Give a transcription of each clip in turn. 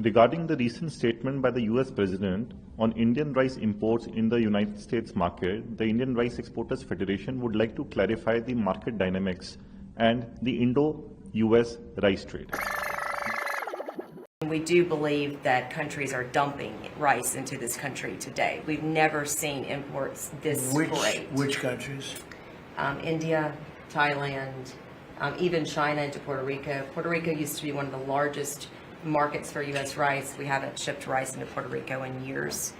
Regarding the recent statement by the US President on Indian rice imports in the United States market, the Indian Rice Exporters Federation would like to clarify the market dynamics and the Indo-US rice trade. We do believe that countries are dumping rice into this country today. We've never seen imports this great. Which countries? India, Thailand, even China into Puerto Rico. Puerto Rico used to be one of the largest markets for U.S. rice. We haven't shipped rice into Puerto Rico in years.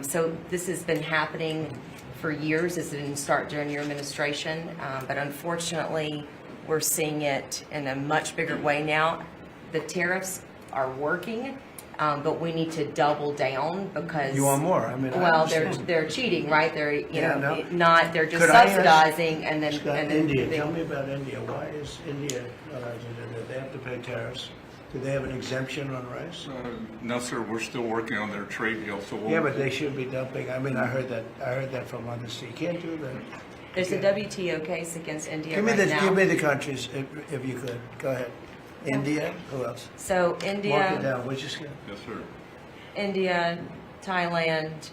So this has been happening for years. This didn't start during your administration, but unfortunately, we're seeing it in a much bigger way now. The tariffs are working, but we need to double down because You want more? I mean, well, they're cheating, right? They're they're just Could I ask- subsidizing and then Scott, and then India. they- Tell me about India. Why is India not Argentina? They have to pay tariffs. Do they have an exemption on rice? No, sir, we're still working on their trade deal, so we'll... Yeah, but they should be dumping. I mean, I heard that from others. You can't do that. There's a Okay. WTO case against India Give me right now. Give me the countries if you could. Go ahead. India. Who else? So Mark it India, down. Which is good. Yes, sir. India, Thailand,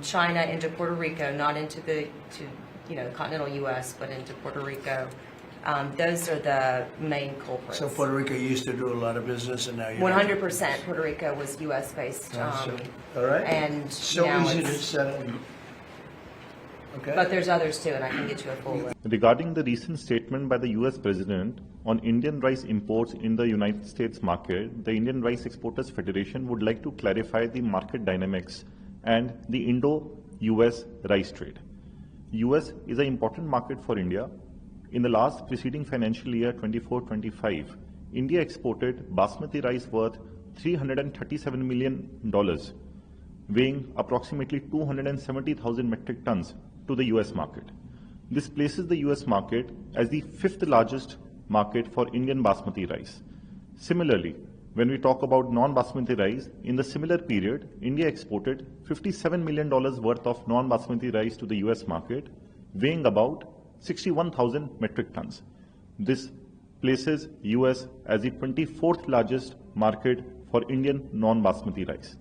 China into Puerto Rico, not into the continental U.S., but into Puerto Rico. Those are the main culprits. So Puerto Rico used to do a lot of business, and now you're 100% Puerto Rico was U.S. based, all right. and So now easy to it's, set up. Okay. but there's others too, and I can get you a full list. Regarding the recent statement by the US President on Indian rice imports in the United States market, the Indian Rice Exporters Federation would like to clarify the market dynamics and the Indo-US rice trade. US is an important market for India. In the last preceding financial year 24-25, India exported basmati rice worth $337 million, weighing approximately 270,000 metric tons to the US market. This places the US market as the fifth largest market for Indian basmati rice. Similarly, when we talk about non-basmati rice, in the similar period, India exported $57 million worth of non-basmati rice to the US market, weighing about 61,000 metric tons. This places US as the 24th largest market for Indian non-basmati rice.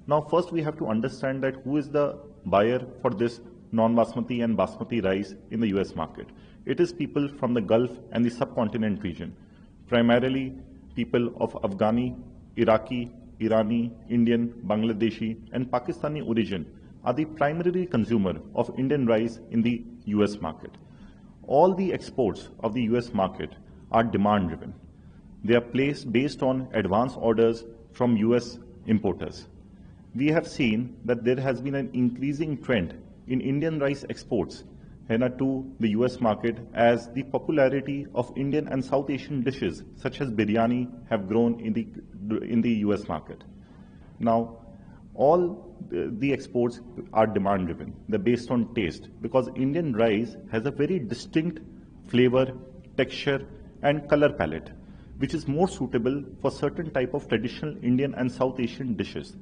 Now, first we have to understand that who is the buyer for this non-basmati and basmati rice in the US market. It is people from the Gulf and the subcontinent region, primarily people of Afghani, Iraqi, Irani, Indian, Bangladeshi and Pakistani origin are the primary consumer of Indian rice in the US market. All the exports of the US market are demand driven. They are placed based on advance orders from US importers. We have seen that there has been an increasing trend in Indian rice exports to the US market as the popularity of Indian and South Asian dishes such as biryani have grown in the US market. Now, all the exports are demand driven. They're based on taste because Indian rice has a very distinct flavor, texture and color palette, which is more suitable for certain type of traditional Indian and South Asian dishes.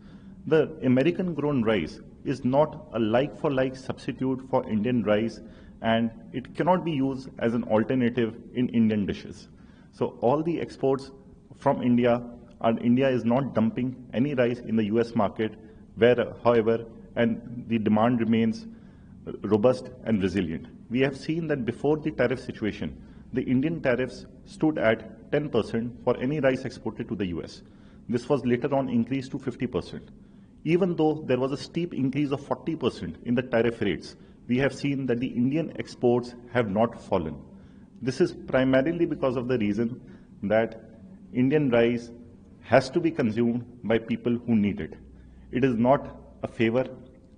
The American grown rice is not a like-for-like substitute for Indian rice, and it cannot be used as an alternative in Indian dishes. So all the exports from India is not dumping any rice in the US market, where, however, and the demand remains robust and resilient. We have seen that before the tariff situation, the Indian tariffs stood at 10% for any rice exported to the US. This was later on increased to 50%. Even though there was a steep increase of 40% in the tariff rates, we have seen that the Indian exports have not fallen. This is primarily because of the reason that Indian rice has to be consumed by people who need it. It is not a favor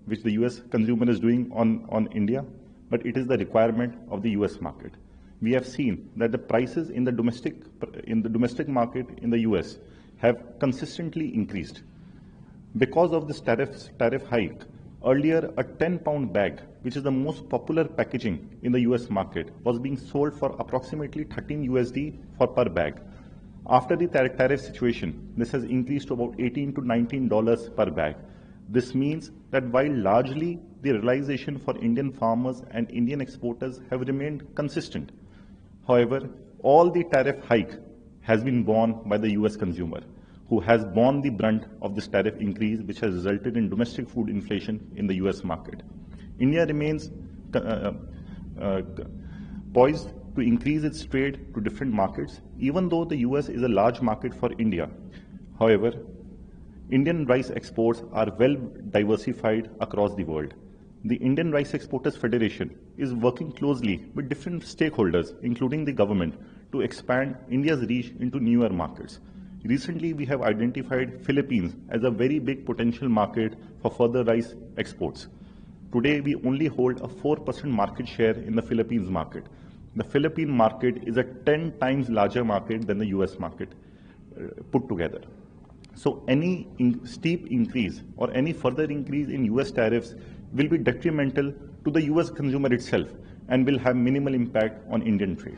which the US consumer is doing on India, but it is the requirement of the US market. We have seen that the prices in the domestic market in the US have consistently increased. Because of this tariff hike, earlier a 10-pound bag, which is the most popular packaging in the US market, was being sold for approximately 13 USD for per bag. After the tariff situation, this has increased to about $18 to $19 per bag. This means that while largely the realization for Indian farmers and Indian exporters have remained consistent, however, all the tariff hike has been borne by the US consumer, who has borne the brunt of this tariff increase, which has resulted in domestic food inflation in the US market. India remains poised to increase its trade to different markets, even though the US is a large market for India. However, Indian rice exports are well diversified across the world. The Indian Rice Exporters Federation is working closely with different stakeholders, including the government, to expand India's reach into newer markets. Recently, we have identified Philippines as a very big potential market for further rice exports. Today, we only hold a 4% market share in the Philippines market. The Philippine market is a 10 times larger market than the US market put together. So any steep increase or any further increase in US tariffs will be detrimental to the US consumer itself and will have minimal impact on Indian trade.